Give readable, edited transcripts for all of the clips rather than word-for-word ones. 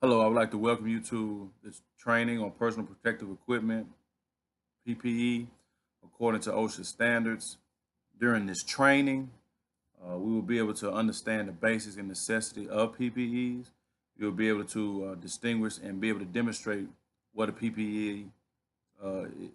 Hello, I would like to welcome you to this training on personal protective equipment, PPE, according to OSHA standards. During this training, we will be able to understand the basics and necessity of PPEs. You'll be able to distinguish and be able to demonstrate what a PPE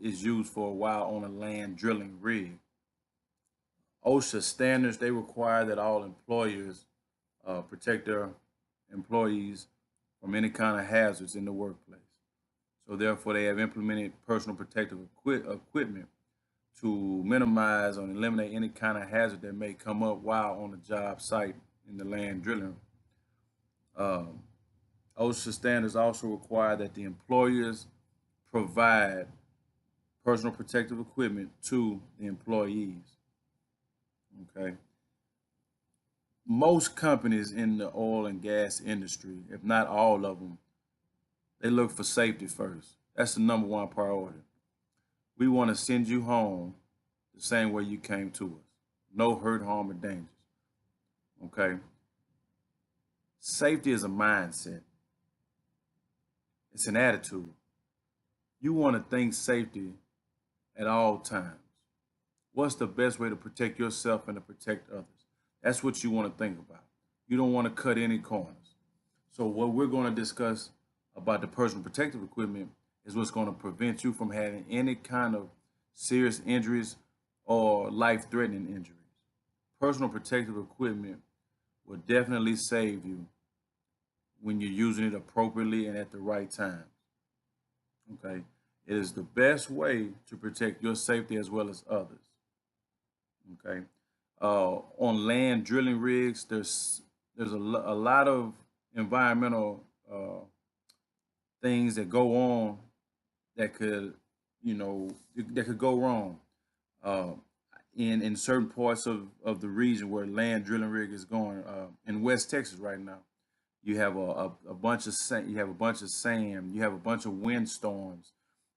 is used for while on a land drilling rig. OSHA standards, they require that all employers protect their employees from any kind of hazards in the workplace. So therefore, they have implemented personal protective equipment to minimize or eliminate any kind of hazard that may come up while on the job site in the land drilling. Um, OSHA standards also require that the employers provide personal protective equipment to the employees. Okay. Most companies in the oil and gas industry, if not all of them, they look for safety first. That's the number one priority. We want to send you home the same way you came to us. No hurt, harm, or dangers. Okay? Safety is a mindset. It's an attitude. You want to think safety at all times. What's the best way to protect yourself and to protect others? That's what you want to think about. You don't want to cut any corners. So what we're going to discuss about the personal protective equipment is what's going to prevent you from having any kind of serious injuries or life-threatening injuries. Personal protective equipment will definitely save you when you're using it appropriately and at the right time. Okay? It is the best way to protect your safety as well as others. Okay? On land drilling rigs, there's a lot of environmental things that go on that could, that could go wrong uh, in certain parts of the region where land drilling rig is going. In West Texas right now, you have a bunch of sand, you have a bunch of sand, you have a bunch of windstorms.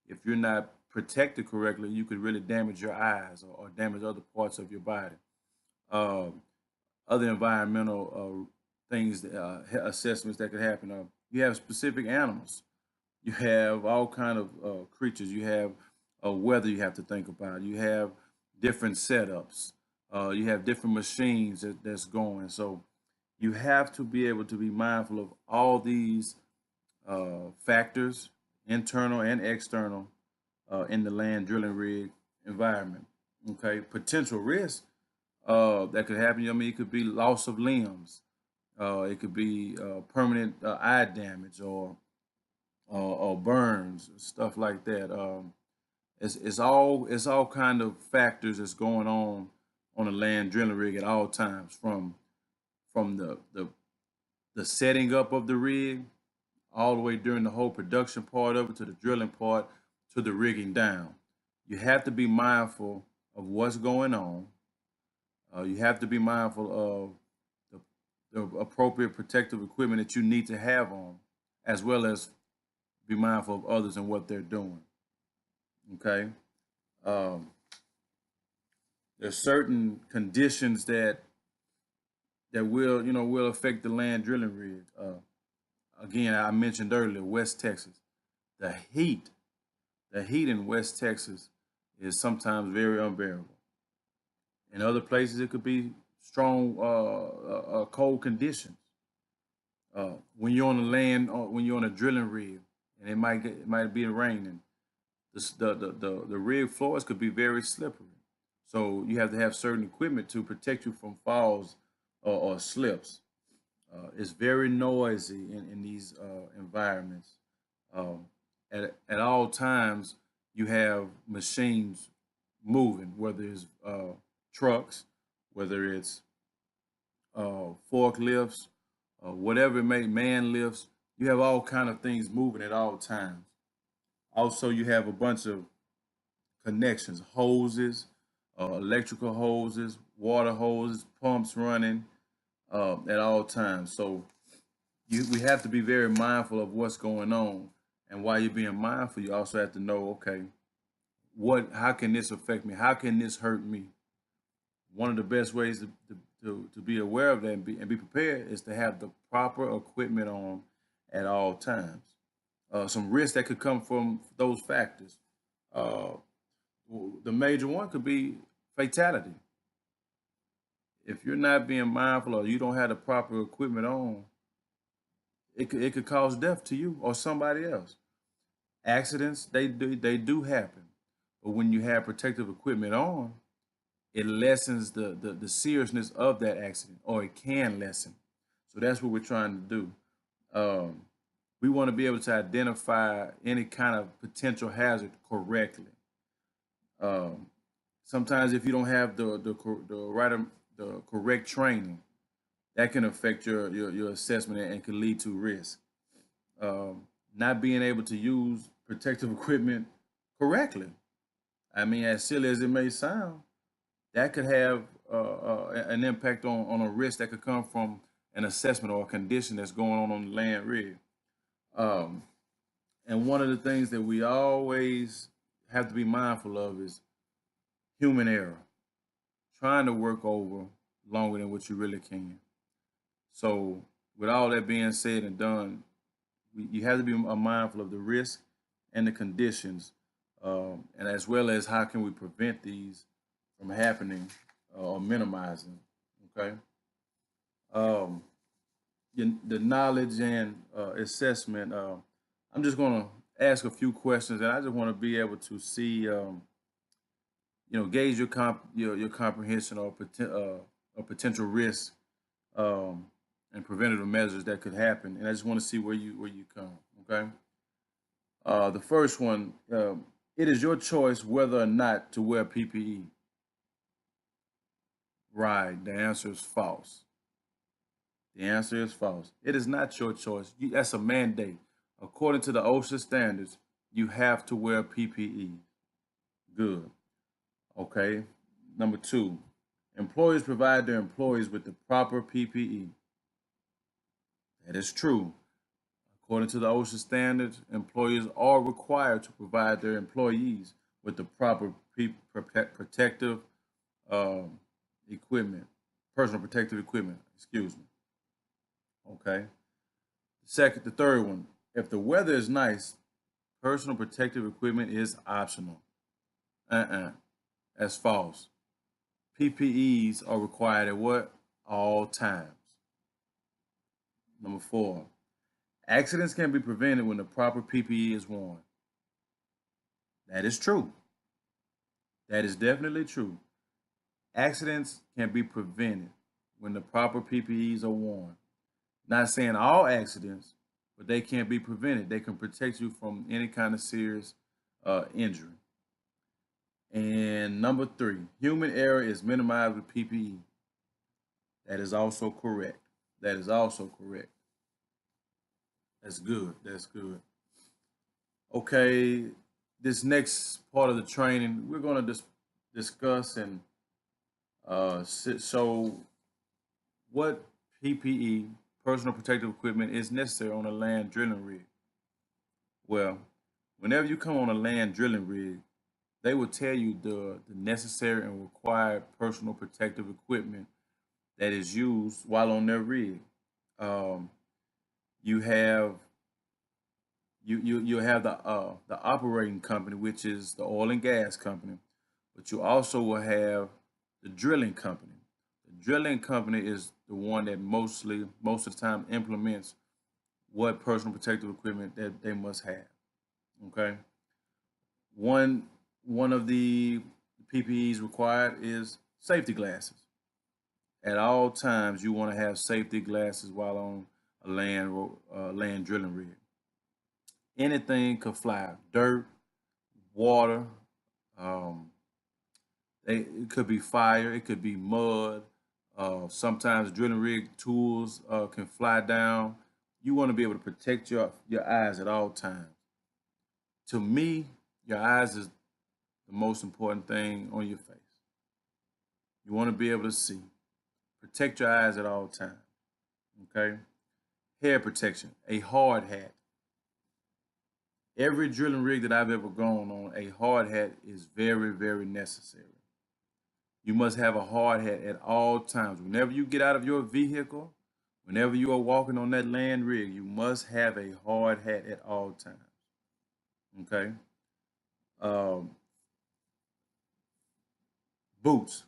If you're not protected correctly, you could really damage your eyes or damage other parts of your body. Uh, Other environmental things, assessments that could happen. You have specific animals. You have all kind of creatures. You have weather you have to think about. You have different setups. You have different machines that's going. So you have to be able to be mindful of all these factors, internal and external, in the land drilling rig environment. Okay, potential risks that could happen. I mean, it could be loss of limbs. It could be permanent eye damage or burns, stuff like that. It's all kind of factors that's going on a land drilling rig at all times, from the setting up of the rig all the way during the whole production part of it to the drilling part to the rigging down. You have to be mindful of what's going on. You have to be mindful of the appropriate protective equipment that you need to have on, as well as be mindful of others and what they're doing. Okay. Um, there's certain conditions that will affect the land drilling rig. Again, I mentioned earlier West Texas. The heat, the heat in West Texas is sometimes very unbearable. In other places, it could be strong cold conditions. When you're on the land, when you're on a drilling rig, and it might be raining, the rig floors could be very slippery. So you have to have certain equipment to protect you from falls or slips. It's very noisy in these environments. Um, at all times, you have machines moving, whether it's trucks, whether it's forklifts, whatever it may, man lifts. You have all kind of things moving at all times. Also, you have a bunch of connections, hoses, electrical hoses, water hoses, pumps running at all times. So we have to be very mindful of what's going on. And while you're being mindful, you also have to know, okay, how can this affect me? How can this hurt me? One of the best ways to be aware of that and be prepared is to have the proper equipment on at all times. Some risks that could come from those factors. Uh, the major one could be fatality. If you're not being mindful or you don't have the proper equipment on, it could cause death to you or somebody else. Accidents, they do happen, but when you have protective equipment on, it lessens the seriousness of that accident, or it can lessen. So that's what we're trying to do. Um, we want to be able to identify any kind of potential hazard correctly. Um, Sometimes if you don't have the correct training, that can affect your assessment and can lead to risk. Not being able to use protective equipment correctly. I mean, as silly as it may sound, that could have an impact on a risk that could come from an assessment or a condition that's going on the land rig. Um, and one of the things that we always have to be mindful of is human error, trying to work over longer than what you really can. So, with all that being said and done, you have to be mindful of the risk and the conditions, and as well as how can we prevent these from happening or minimizing. Okay. Um, the knowledge and assessment. I'm just going to ask a few questions, and I just want to be able to see, gauge your comprehension or potential risk, um, and preventative measures that could happen. And I just want to see where you come. Okay. The first one, it is your choice whether or not to wear PPE. Right. The answer is false. The answer is false. It is not your choice. That's a mandate. According to the OSHA standards, you have to wear PPE. Good. Okay. Number two, employers provide their employees with the proper PPE. That is true. According to the OSHA standards, employers are required to provide their employees with the proper protective um, equipment, personal protective equipment. Excuse me. Okay. The third one. If the weather is nice, personal protective equipment is optional. Uh-uh. That's false. PPEs are required at what? All times. Number four. Accidents can be prevented when the proper PPE is worn. That is true. That is definitely true. Accidents can be prevented when the proper PPEs are worn. Not saying all accidents, but they can be prevented. They can protect you from any kind of serious injury. And number three, human error is minimized with PPE. That is also correct. That is also correct. That's good. That's good. Okay, this next part of the training, we're going to discuss and so what PPE, personal protective equipment, is necessary on a land drilling rig. Well, whenever you come on a land drilling rig, they will tell you the necessary and required personal protective equipment that is used while on their rig. Um, you have you have the operating company, which is the oil and gas company, but you also will have the drilling company. The drilling company is the one that most of the time implements what personal protective equipment that they must have. Okay. One one of the PPEs required is safety glasses. At all times, you want to have safety glasses while on a land drilling rig. Anything could fly: dirt, water. Um, it could be fire. It could be mud. Sometimes drilling rig tools can fly down. You want to be able to protect your eyes at all times. To me, your eyes is the most important thing on your face. You want to be able to see. Protect your eyes at all times. Okay. Hair protection, a hard hat. Every drilling rig that I've ever gone on, a hard hat is very, very necessary. You must have a hard hat at all times. Whenever you get out of your vehicle, Whenever you are walking on that land rig, you must have a hard hat at all times. Okay. Um, Boots.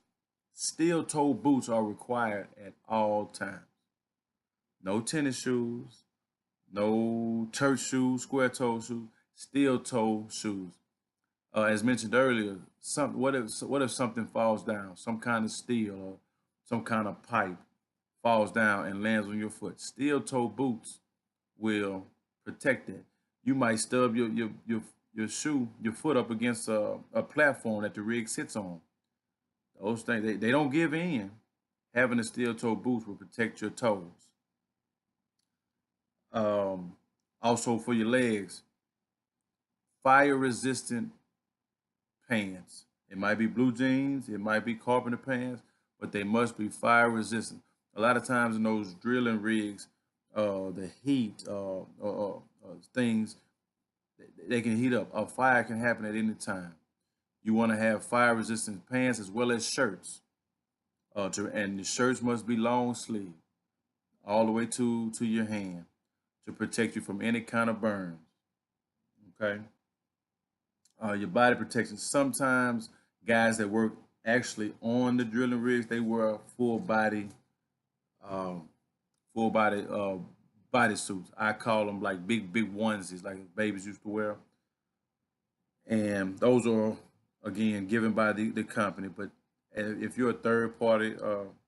Steel toe boots are required at all times. No tennis shoes, no church shoes, square toe shoes, steel toe shoes. As mentioned earlier, what if something falls down, some kind of steel or some kind of pipe falls down and lands on your foot? Steel toe boots will protect it. You might stub your foot up against a platform that the rig sits on. Those things they don't give in. Having a steel toe boots will protect your toes. Um, Also for your legs, fire resistant pants. It might be blue jeans, it might be carpenter pants, but they must be fire resistant. A lot of times in those drilling rigs, the heat things they can heat up. A fire can happen at any time. You want to have fire resistant pants as well as shirts. And the shirts must be long sleeve, all the way to your hand, to protect you from any kind of burns. Okay. Your body protection. Sometimes guys that work actually on the drilling rigs, they wear um, full body body suits. I call them like big onesies, like babies used to wear. And those are again given by the company. But if you're a third party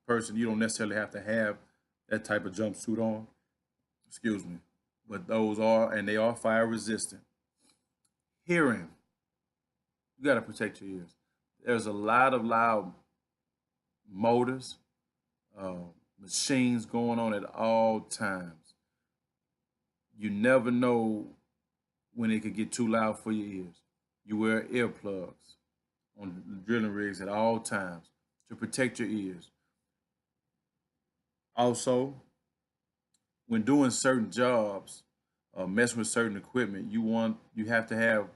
person, you don't necessarily have to have that type of jumpsuit on. Excuse me. But those are, and they are fire resistant. Hearing, you got to protect your ears. There's a lot of loud motors, uh, machines going on at all times. You never know when it could get too loud for your ears. You wear earplugs on the drilling rigs at all times to protect your ears. Also, when doing certain jobs, messing with certain equipment, you have to have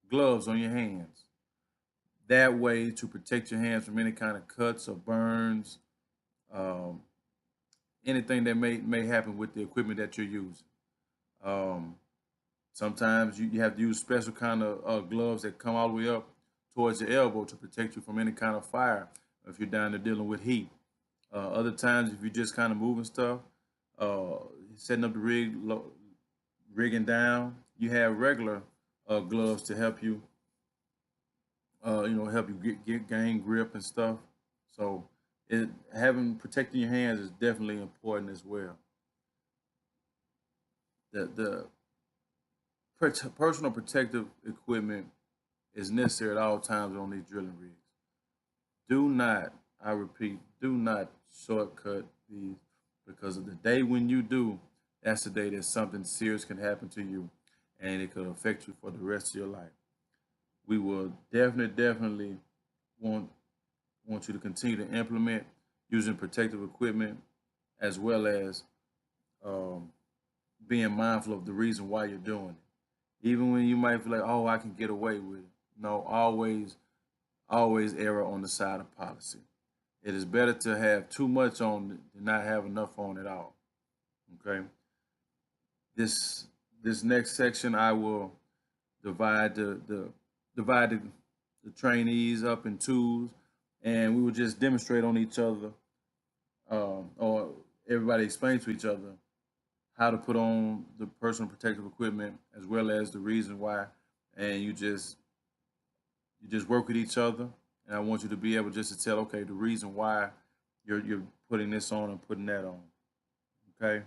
gloves on your hands. That way, to protect your hands from any kind of cuts or burns, um, anything that may happen with the equipment that you're using. Um, Sometimes you have to use special kind of gloves that come all the way up towards your elbow to protect you from any kind of fire if you're down there dealing with heat. Other times, if you're just kind of moving stuff, uh, setting up the rigging down, you have regular gloves to help you, help you gain grip and stuff. So, having protecting your hands is definitely important as well. The personal protective equipment is necessary at all times on these drilling rigs. Do not, I repeat, do not shortcut these, because of the day when you do, that's the day that something serious can happen to you and it could affect you for the rest of your life. We will definitely want want you to continue to implement using protective equipment, as well as um, being mindful of the reason why you're doing it. Even when you might feel like, oh, I can get away with it. No, always err on the side of policy. It is better to have too much on it than not have enough on at all. Okay. This this next section, I will divide the divide the trainees up in twos, and we will just demonstrate on each other, or everybody explain to each other how to put on the personal protective equipment as well as the reason why, and you just work with each other. And I want you to be able just to tell, okay, the reason why you're putting this on and putting that on. Okay.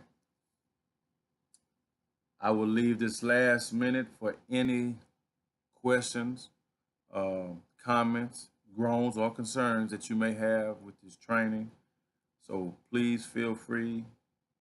I will leave this last minute for any questions, comments, groans, or concerns that you may have with this training. So please feel free